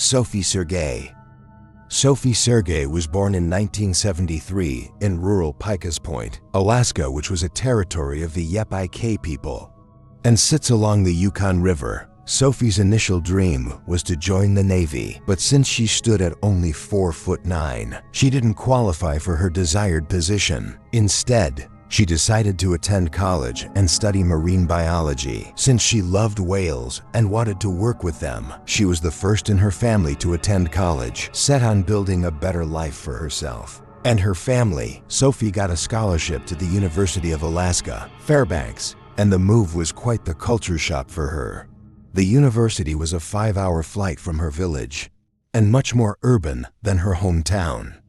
Sophie Sergie. Sophie Sergie was born in 1973 in rural Picus Point, Alaska, which was a territory of the Yep-I-K people, and sits along the Yukon River. Sophie's initial dream was to join the Navy, but since she stood at only 4'9", she didn't qualify for her desired position. Instead, she decided to attend college and study marine biology. Since she loved whales and wanted to work with them, she was the first in her family to attend college, set on building a better life for herself and her family. Sophie got a scholarship to the University of Alaska, Fairbanks, and the move was quite the culture shock for her. The university was a 5-hour flight from her village and much more urban than her hometown.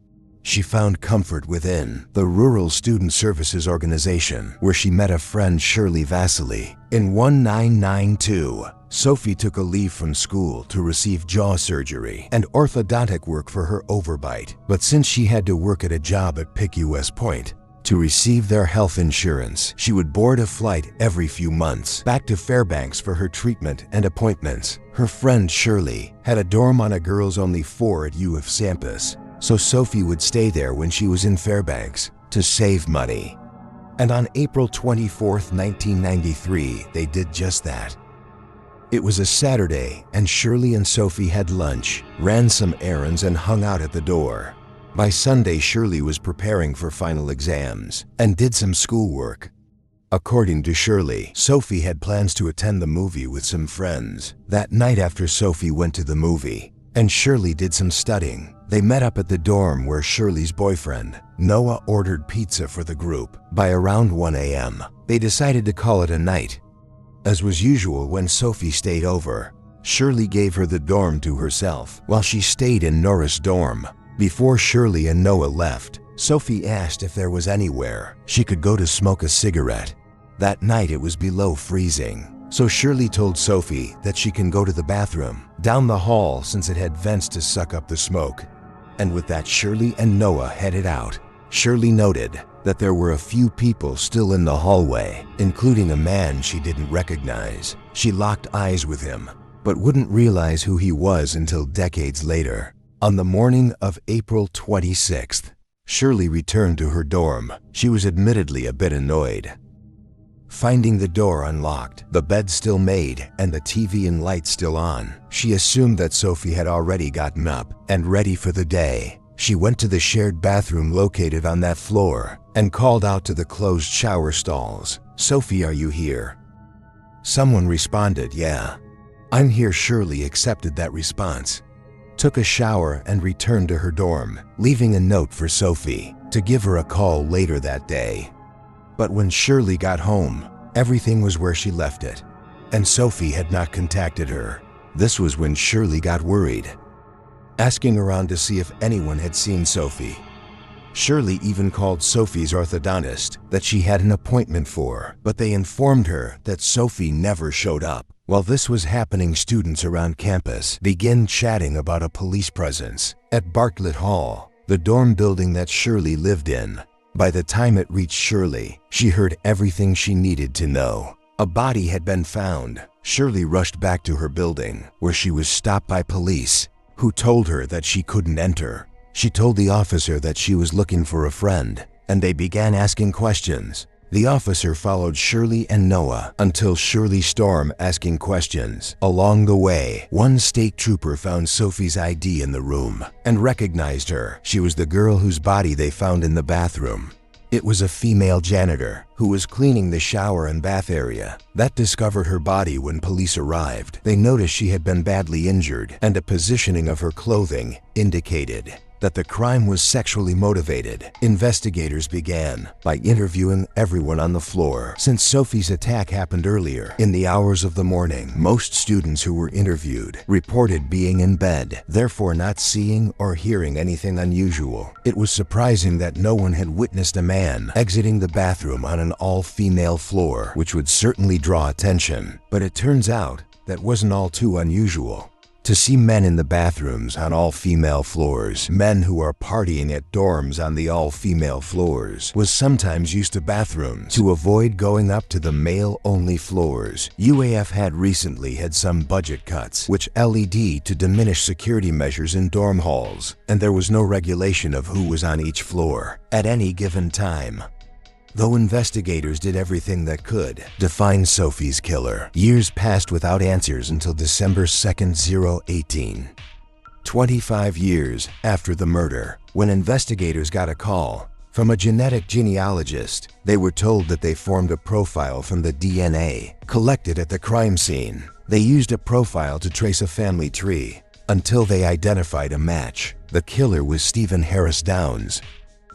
She found comfort within the Rural Student Services Organization, where she met a friend, Shirley Vasily. In 1992, Sophie took a leave from school to receive jaw surgery and orthodontic work for her overbite. But since she had to work at a job at Picus Point to receive their health insurance, she would board a flight every few months back to Fairbanks for her treatment and appointments. Her friend Shirley had a dorm on a girls-only 4 at U of campus, so Sophie would stay there when she was in Fairbanks to save money. And on April 24, 1993, they did just that. It was a Saturday, and Shirley and Sophie had lunch, ran some errands, and hung out at the door. By Sunday, Shirley was preparing for final exams and did some schoolwork. According to Shirley, Sophie had plans to attend the movie with some friends. That night after Sophie went to the movie, and Shirley did some studying, they met up at the dorm where Shirley's boyfriend, Noah, ordered pizza for the group. By around 1 a.m., they decided to call it a night. As was usual when Sophie stayed over, Shirley gave her the dorm to herself while she stayed in Noah's dorm. Before Shirley and Noah left, Sophie asked if there was anywhere she could go to smoke a cigarette. That night it was below freezing, so Shirley told Sophie that she can go to the bathroom down the hall since it had vents to suck up the smoke. And with that, Shirley and Noah headed out. Shirley noted that there were a few people still in the hallway, including a man she didn't recognize. She locked eyes with him, but wouldn't realize who he was until decades later. On the morning of April 26th, Shirley returned to her dorm. She was admittedly a bit annoyed, finding the door unlocked, the bed still made, and the TV and lights still on. She assumed that Sophie had already gotten up and ready for the day. She went to the shared bathroom located on that floor and called out to the closed shower stalls, "Sophie, are you here?" Someone responded, "Yeah, I'm here." Shirley accepted that response, took a shower, and returned to her dorm, leaving a note for Sophie to give her a call later that day. But when Shirley got home, everything was where she left it, and Sophie had not contacted her. This was when Shirley got worried, asking around to see if anyone had seen Sophie. Shirley even called Sophie's orthodontist that she had an appointment for, but they informed her that Sophie never showed up. While this was happening, students around campus began chatting about a police presence at Bartlett Hall, the dorm building that Shirley lived in. By the time it reached Shirley, she heard everything she needed to know. A body had been found. Shirley rushed back to her building, where she was stopped by police, who told her that she couldn't enter. She told the officer that she was looking for a friend, and they began asking questions. The officer followed Shirley and Noah until Shirley stormed, asking questions. Along the way, one state trooper found Sophie's ID in the room and recognized her. She was the girl whose body they found in the bathroom. It was a female janitor who was cleaning the shower and bath area that discovered her body when police arrived. They noticed she had been badly injured, and a positioning of her clothing indicated that the crime was sexually motivated. Investigators began by interviewing everyone on the floor. Since Sophie's attack happened earlier in the hours of the morning, most students who were interviewed reported being in bed, therefore not seeing or hearing anything unusual. It was surprising that no one had witnessed a man exiting the bathroom on an all-female floor, which would certainly draw attention. But it turns out that wasn't all too unusual. To see men in the bathrooms on all-female floors, men who are partying at dorms on the all-female floors, was sometimes used to bathrooms to avoid going up to the male-only floors. UAF had recently had some budget cuts, which led to diminish security measures in dorm halls, and there was no regulation of who was on each floor at any given time. Though investigators did everything that could to find Sophie's killer, years passed without answers until December 2nd, 2018. 25 years after the murder, when investigators got a call from a genetic genealogist, they were told that they formed a profile from the DNA collected at the crime scene. They used a profile to trace a family tree until they identified a match. The killer was Stephen Harris Downs.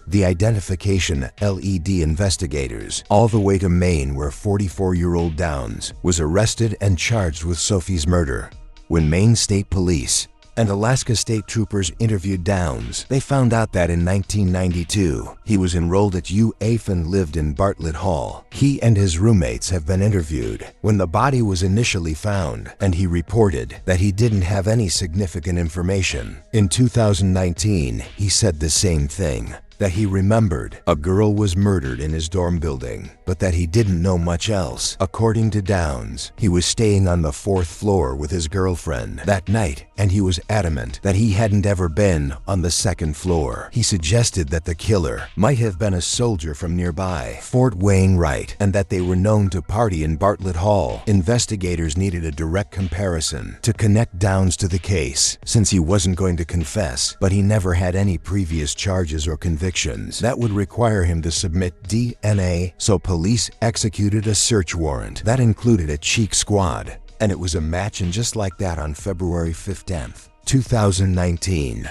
The identification led investigators all the way to Maine, where 44-year-old Downs was arrested and charged with Sophie's murder. When Maine State Police and Alaska State Troopers interviewed Downs, they found out that in 1992, he was enrolled at UAF and lived in Bartlett Hall. He and his roommates have been interviewed when the body was initially found, and he reported that he didn't have any significant information. In 2019, he said the same thing, that he remembered a girl was murdered in his dorm building, but that he didn't know much else. According to Downs, he was staying on the 4th floor with his girlfriend that night, and he was adamant that he hadn't ever been on the 2nd floor. He suggested that the killer might have been a soldier from nearby, Fort Wainwright, and that they were known to party in Bartlett Hall. Investigators needed a direct comparison to connect Downs to the case, since he wasn't going to confess, but he never had any previous charges or convictions that would require him to submit DNA, so police executed a search warrant that included a cheek squad, and it was a match. And just like that, on February 15th, 2019,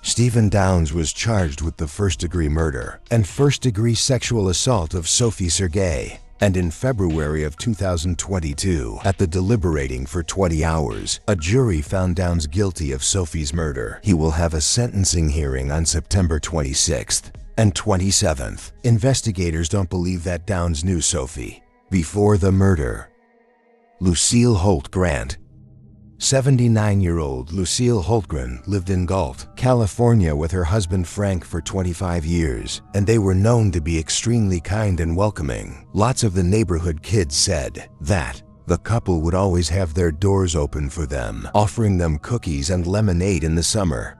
Stephen Downs was charged with the first-degree murder and first-degree sexual assault of Sophie Sergie. And in February of 2022, after deliberating for 20 hours, a jury found Downs guilty of Sophie's murder. He will have a sentencing hearing on September 26th and 27th. Investigators don't believe that Downs knew Sophie before the murder. Lucille Hultgren. 79-year-old Lucille Hultgren lived in Galt, California with her husband Frank for 25 years, and they were known to be extremely kind and welcoming. Lots of the neighborhood kids said that the couple would always have their doors open for them, offering them cookies and lemonade in the summer.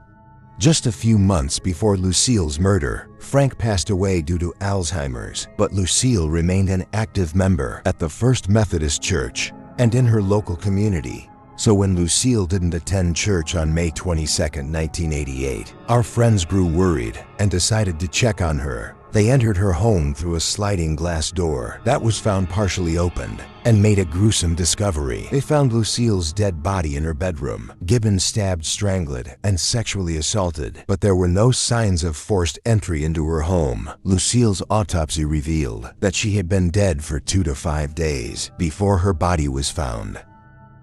Just a few months before Lucille's murder, Frank passed away due to Alzheimer's, but Lucille remained an active member at the First Methodist Church and in her local community. So when Lucille didn't attend church on May 22, 1988, our friends grew worried and decided to check on her. They entered her home through a sliding glass door that was found partially opened and made a gruesome discovery. They found Lucille's dead body in her bedroom, Gibbon stabbed, strangled, and sexually assaulted, but there were no signs of forced entry into her home. Lucille's autopsy revealed that she had been dead for 2 to 5 days before her body was found.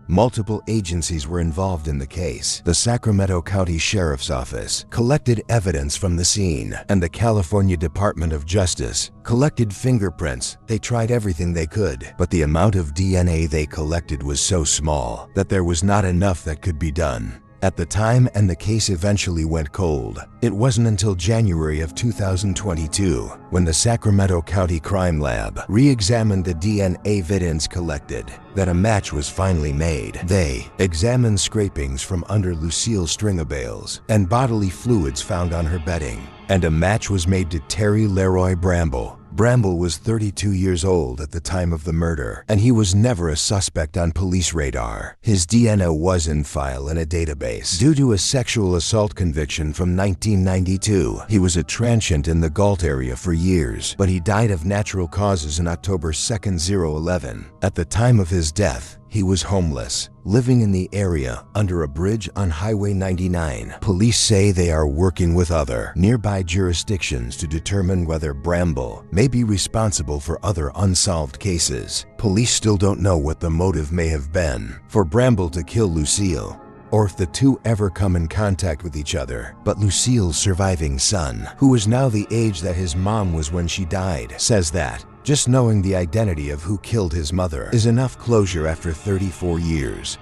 Multiple agencies were involved in the case. The Sacramento County Sheriff's Office collected evidence from the scene, and the California Department of Justice collected fingerprints. They tried everything they could, but the amount of DNA they collected was so small that there was not enough that could be done at the time, and the case eventually went cold. It wasn't until January of 2022 when the Sacramento County Crime Lab re-examined the DNA evidence collected that a match was finally made. They examined scrapings from under Lucille's stringer bales and bodily fluids found on her bedding, and a match was made to Terry Leroy Bramble. Bramble was 32 years old at the time of the murder, and he was never a suspect on police radar. His DNA was in file in a database due to a sexual assault conviction from 1992. He was a transient in the Galt area for years, but he died of natural causes on October 2nd, 2011. At the time of his death, he was homeless, living in the area under a bridge on Highway 99. Police say they are working with other nearby jurisdictions to determine whether Bramble may be responsible for other unsolved cases. Police still don't know what the motive may have been for Bramble to kill Lucille, or if the two ever come in contact with each other. But Lucille's surviving son, who is now the age that his mom was when she died, says that just knowing the identity of who killed his mother is enough closure after 34 years.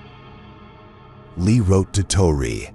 Lee Rotatori.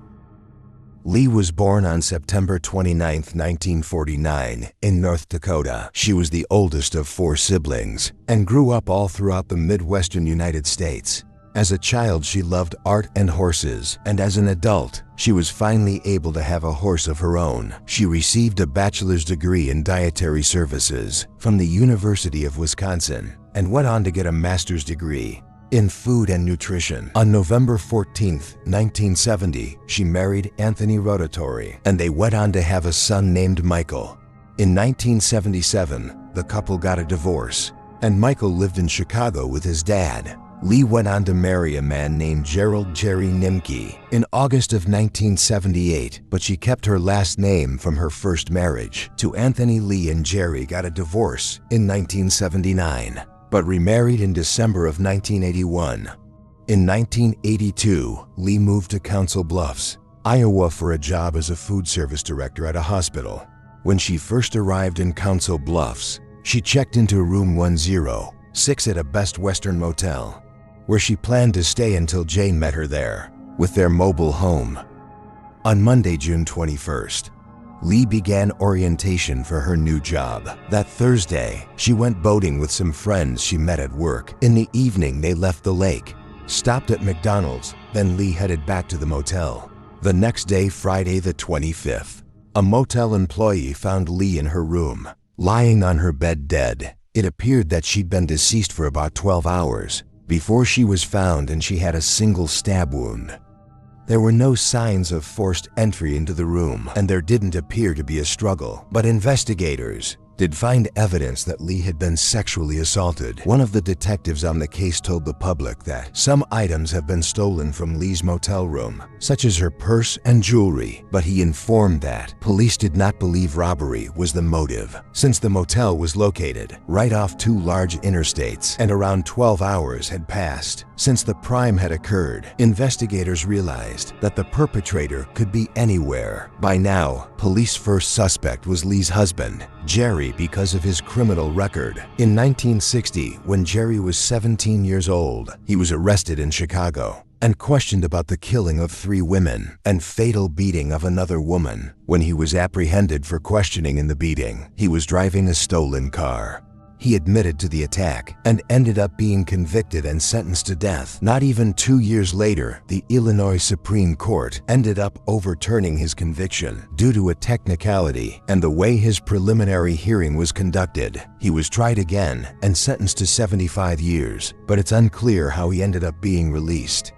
Lee was born on September 29, 1949, in North Dakota. She was the oldest of 4 siblings and grew up all throughout the Midwestern United States. As a child, she loved art and horses, and as an adult, she was finally able to have a horse of her own. She received a bachelor's degree in dietary services from the University of Wisconsin and went on to get a master's degree in food and nutrition. On November 14, 1970, she married Anthony Rotatori, and they went on to have a son named Michael. In 1977, the couple got a divorce, and Michael lived in Chicago with his dad. Lee went on to marry a man named Gerald Jerry Nimke in August of 1978, but she kept her last name from her first marriage to Anthony. Lee and Jerry got a divorce in 1979, but remarried in December of 1981. In 1982, Lee moved to Council Bluffs, Iowa for a job as a food service director at a hospital. When she first arrived in Council Bluffs, she checked into room 106 at a Best Western motel, where she planned to stay until Jane met her there with their mobile home. On Monday, June 21st, Lee began orientation for her new job. That Thursday, she went boating with some friends she met at work. In the evening, they left the lake, stopped at McDonald's, then Lee headed back to the motel. The next day, Friday the 25th, a motel employee found Lee in her room, lying on her bed dead. It appeared that she'd been deceased for about 12 hours before she was found, and she had a single stab wound. There were no signs of forced entry into the room, and there didn't appear to be a struggle, but investigators did find evidence that Lee had been sexually assaulted. One of the detectives on the case told the public that some items have been stolen from Lee's motel room, such as her purse and jewelry, but he informed that police did not believe robbery was the motive, since the motel was located right off 2 large interstates and around 12 hours had passed since the crime had occurred. Investigators realized that the perpetrator could be anywhere. By now, police' first suspect was Lee's husband, Jerry, because of his criminal record. In 1960, when Jerry was 17 years old, he was arrested in Chicago and questioned about the killing of 3 women and fatal beating of another woman. When he was apprehended for questioning in the beating, he was driving a stolen car. He admitted to the attack and ended up being convicted and sentenced to death. Not even 2 years later, the Illinois Supreme Court ended up overturning his conviction due to a technicality and the way his preliminary hearing was conducted. He was tried again and sentenced to 75 years, but it's unclear how he ended up being released.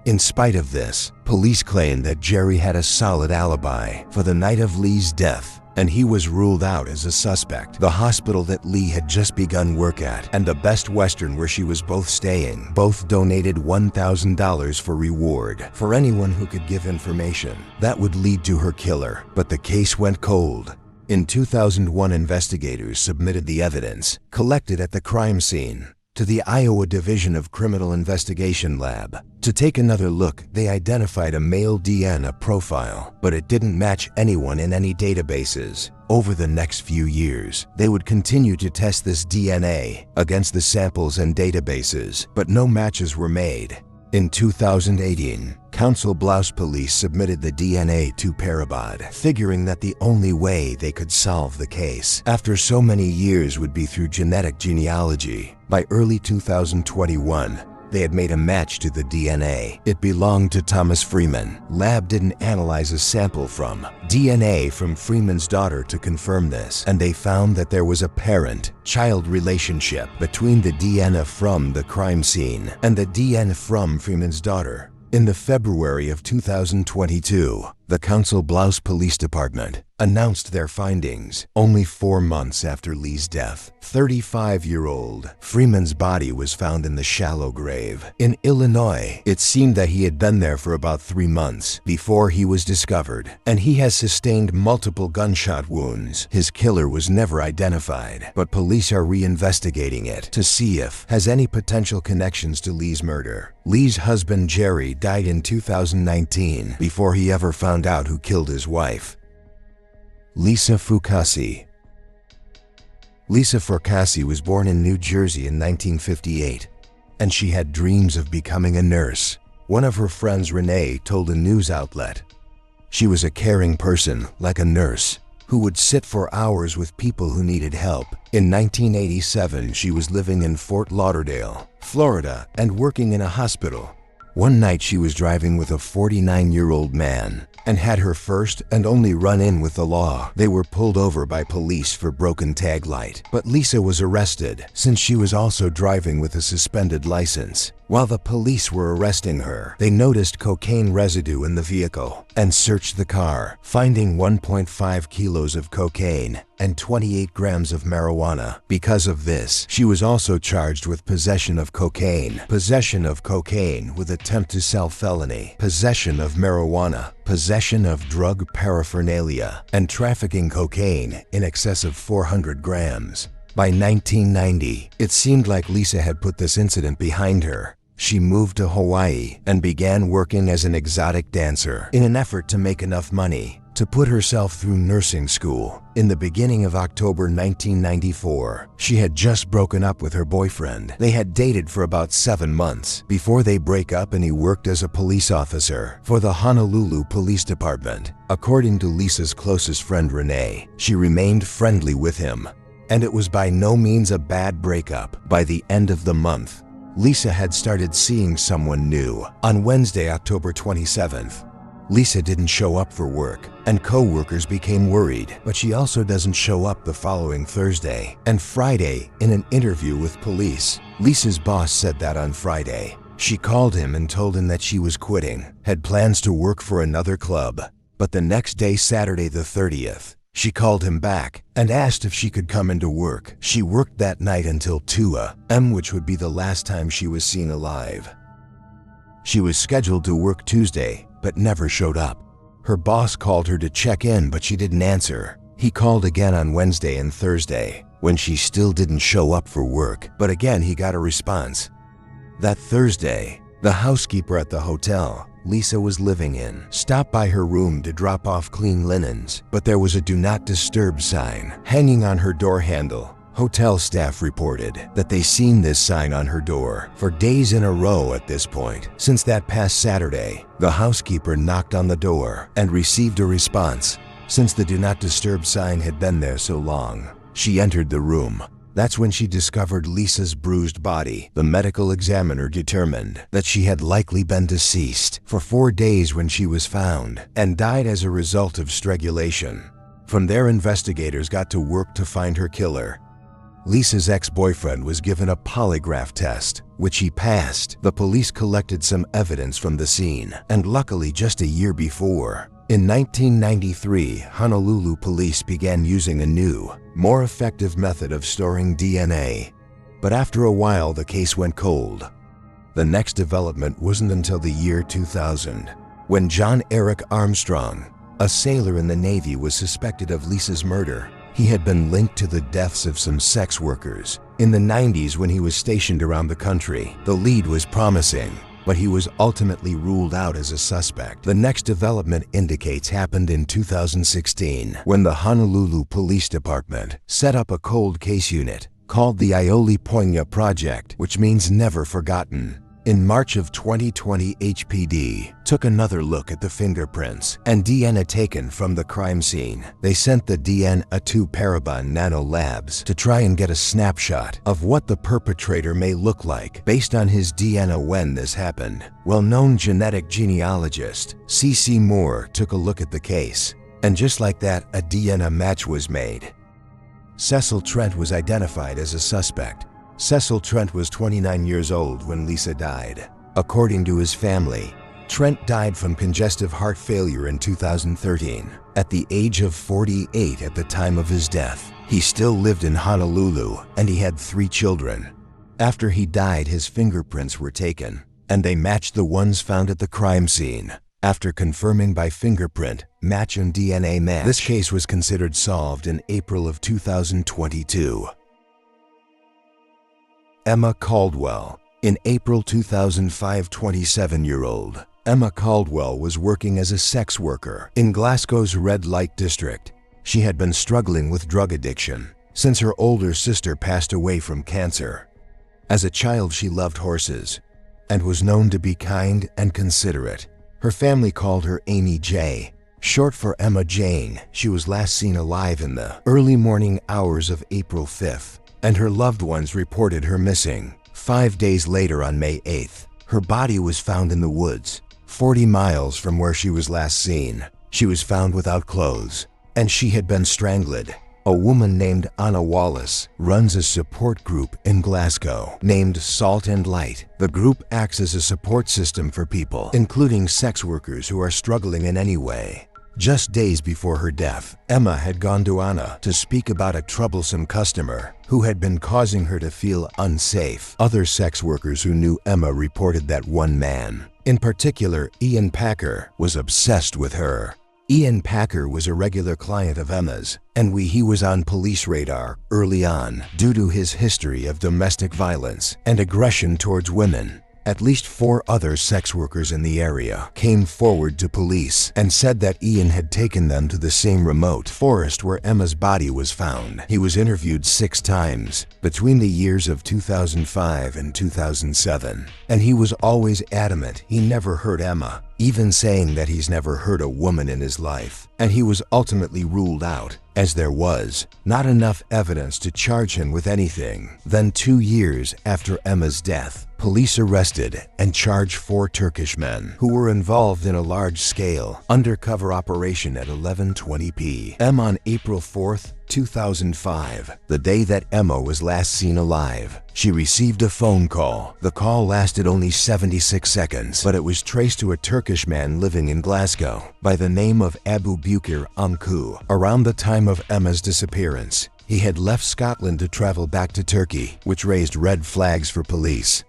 In spite of this, police claimed that Jerry had a solid alibi for the night of Lee's death, and he was ruled out as a suspect. The hospital that Lee had just begun work at and the Best Western where she was both staying both donated $1,000 for reward for anyone who could give information that would lead to her killer, but the case went cold. In 2001, investigators submitted the evidence collected at the crime scene to the Iowa Division of Criminal Investigation Lab. To take another look, they identified a male DNA profile, but it didn't match anyone in any databases. Over the next few years, they would continue to test this DNA against the samples and databases, but no matches were made. In 2018, Council Bluffs police submitted the DNA to Parabod, figuring that the only way they could solve the case after so many years would be through genetic genealogy. By early 2021, they had made a match to the DNA. It belonged to Thomas Freeman. Lab didn't analyze a sample from DNA from Freeman's daughter to confirm this, and they found that there was a parent-child relationship between the DNA from the crime scene and the DNA from Freeman's daughter. In the February of 2022, the Council Bluffs Police Department announced their findings only 4 months after Lee's death. 35-year-old Freeman's body was found in the shallow grave. In Illinois, it seemed that he had been there for about 3 months before he was discovered, and he has sustained multiple gunshot wounds. His killer was never identified, but police are reinvestigating it to see if has any potential connections to Lee's murder. Lee's husband Jerry died in 2019 before he ever found out who killed his wife. Lisa Fracassi. Lisa Fracassi was born in New Jersey in 1958, and she had dreams of becoming a nurse. One of her friends, Renee, told a news outlet. She was a caring person, like a nurse, who would sit for hours with people who needed help. In 1987, she was living in Fort Lauderdale, Florida, and working in a hospital. One night she was driving with a 49-year-old man and had her first and only run-in with the law. They were pulled over by police for broken tag light, but Lisa was arrested since she was also driving with a suspended license. While the police were arresting her, they noticed cocaine residue in the vehicle and searched the car, finding 1.5 kilos of cocaine and 28 grams of marijuana. Because of this, she was also charged with possession of cocaine with attempt to sell felony, possession of marijuana, possession of drug paraphernalia, and trafficking cocaine in excess of 400 grams. By 1990, it seemed like Lisa had put this incident behind her. She moved to Hawaii and began working as an exotic dancer in an effort to make enough money to put herself through nursing school. In the beginning of October 1994, she had just broken up with her boyfriend. They had dated for about 7 months before they break up, and he worked as a police officer for the Honolulu Police Department. According to Lisa's closest friend Renee, she remained friendly with him, and it was by no means a bad breakup. By the end of the month, Lisa had started seeing someone new. On Wednesday, October 27th, Lisa didn't show up for work, and co-workers became worried, but she also doesn't show up the following Thursday and Friday. In an interview with police, Lisa's boss said that on Friday, she called him and told him that she was quitting, had plans to work for another club. But the next day, Saturday the 30th, she called him back and asked if she could come into work. She worked that night until 2 a.m., which would be the last time she was seen alive. She was scheduled to work Tuesday, but never showed up. Her boss called her to check in, but she didn't answer. He called again on Wednesday and Thursday, when she still didn't show up for work, but again he got a response. That Thursday, the housekeeper at the hotel Lisa was living in stopped by her room to drop off clean linens, but there was a "Do Not Disturb" sign hanging on her door handle. Hotel staff reported that they seen this sign on her door for days in a row at this point. Since that past Saturday, the housekeeper knocked on the door and received a response. Since the "Do Not Disturb" sign had been there so long, she entered the room. That's when she discovered Lisa's bruised body. The medical examiner determined that she had likely been deceased for 4 days when she was found and died as a result of strangulation. From there, investigators got to work to find her killer. Lisa's ex-boyfriend was given a polygraph test, which he passed. The police collected some evidence from the scene, and luckily just a year before, in 1993, Honolulu police began using a new, more effective method of storing DNA. But after a while, the case went cold. The next development wasn't until the year 2000, when John Eric Armstrong, a sailor in the Navy, was suspected of Lisa's murder. He had been linked to the deaths of some sex workers. In the 90s, when he was stationed around the country, the lead was promising, but he was ultimately ruled out as a suspect. The next development indicates happened in 2016, when the Honolulu Police Department set up a cold case unit called the Aioli Poignea Project, which means never forgotten. In March of 2020, HPD took another look at the fingerprints and DNA taken from the crime scene. They sent the DNA to Parabon Nano Labs to try and get a snapshot of what the perpetrator may look like based on his DNA when this happened. Well-known genetic genealogist C.C. Moore took a look at the case, and just like that, a DNA match was made. Cecil Trent was identified as a suspect. Cecil Trent was 29 years old when Lisa died. According to his family, Trent died from congestive heart failure in 2013, at the age of 48 at the time of his death. He still lived in Honolulu, and he had 3 children. After he died, his fingerprints were taken, and they matched the ones found at the crime scene. After confirming by fingerprint match and DNA match, this case was considered solved in April of 2022. Emma Caldwell. In April 2005, 27-year-old Emma Caldwell was working as a sex worker in Glasgow's red light district. She had been struggling with drug addiction since her older sister passed away from cancer. As a child, she loved horses. and was known to be kind and considerate. Her family called her Amy J., short for Emma Jane. She was last seen alive in the early morning hours of April 5th, and her loved ones reported her missing. 5 days later, on May 8th, her body was found in the woods, 40 miles from where she was last seen. She was found without clothes, and she had been strangled. A woman named Anna Wallace runs a support group in Glasgow named Salt and Light. The group acts as a support system for people, including sex workers who are struggling in any way. Just days before her death, Emma had gone to Anna to speak about a troublesome customer who had been causing her to feel unsafe. Other sex workers who knew Emma reported that one man, in particular Ian Packer, was obsessed with her. Ian Packer was a regular client of Emma's, and he was on police radar early on due to his history of domestic violence and aggression towards women. At least 4 other sex workers in the area came forward to police and said that Ian had taken them to the same remote forest where Emma's body was found. He was interviewed 6 times between the years of 2005 and 2007, and he was always adamant he never hurt Emma, even saying that he's never hurt a woman in his life, and he was ultimately ruled out, as there was not enough evidence to charge him with anything. Then 2 years after Emma's death, police arrested and charged 4 Turkish men who were involved in a large-scale undercover operation at 11:20 p.m. on April 4th, 2005, the day that Emma was last seen alive. She received a phone call. The call lasted only 76 seconds, but it was traced to a Turkish man living in Glasgow by the name of Abu Bukir Amku. Around the time of Emma's disappearance, he had left Scotland to travel back to Turkey, which raised red flags for police.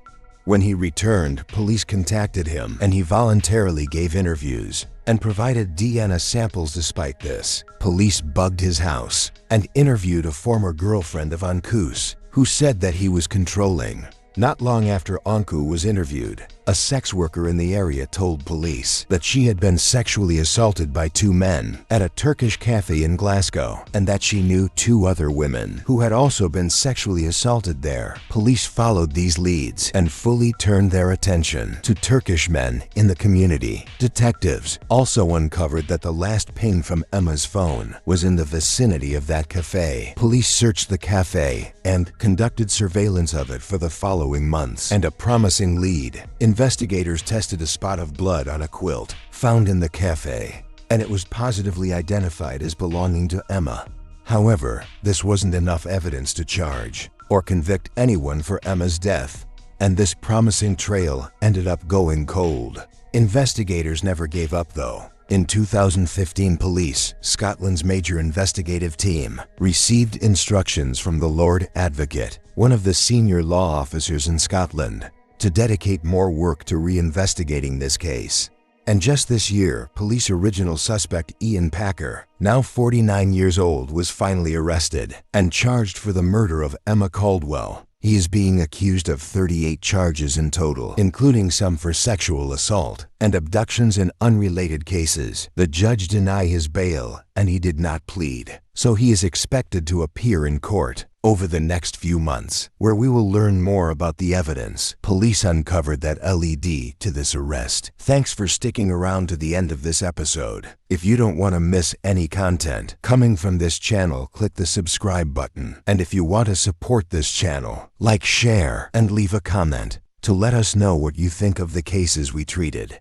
When he returned, police contacted him, and he voluntarily gave interviews and provided DNA samples. Despite this, police bugged his house and interviewed a former girlfriend of Anku's, who said that he was controlling. Not long after Anku was interviewed, a sex worker in the area told police that she had been sexually assaulted by 2 men at a Turkish cafe in Glasgow, and that she knew 2 other women who had also been sexually assaulted there. Police followed these leads and fully turned their attention to Turkish men in the community. Detectives also uncovered that the last ping from Emma's phone was in the vicinity of that cafe. Police searched the cafe and conducted surveillance of it for the following months, and a promising lead. Investigators tested a spot of blood on a quilt found in the cafe, and it was positively identified as belonging to Emma. However, this wasn't enough evidence to charge or convict anyone for Emma's death, and this promising trail ended up going cold. Investigators never gave up, though. In 2015, police, Scotland's major investigative team, received instructions from the Lord Advocate, one of the senior law officers in Scotland, to dedicate more work to reinvestigating this case. And just this year, police original suspect Ian Packer, now 49 years old, was finally arrested and charged for the murder of Emma Caldwell. He is being accused of 38 charges in total, including some for sexual assault and abductions in unrelated cases. The judge denied his bail, and he did not plead, so he is expected to appear in court over the next few months, where we will learn more about the evidence police uncovered that led to this arrest. Thanks for sticking around to the end of this episode. If you don't want to miss any content coming from this channel, click the subscribe button. And if you want to support this channel, like, share, and leave a comment to let us know what you think of the cases we treated.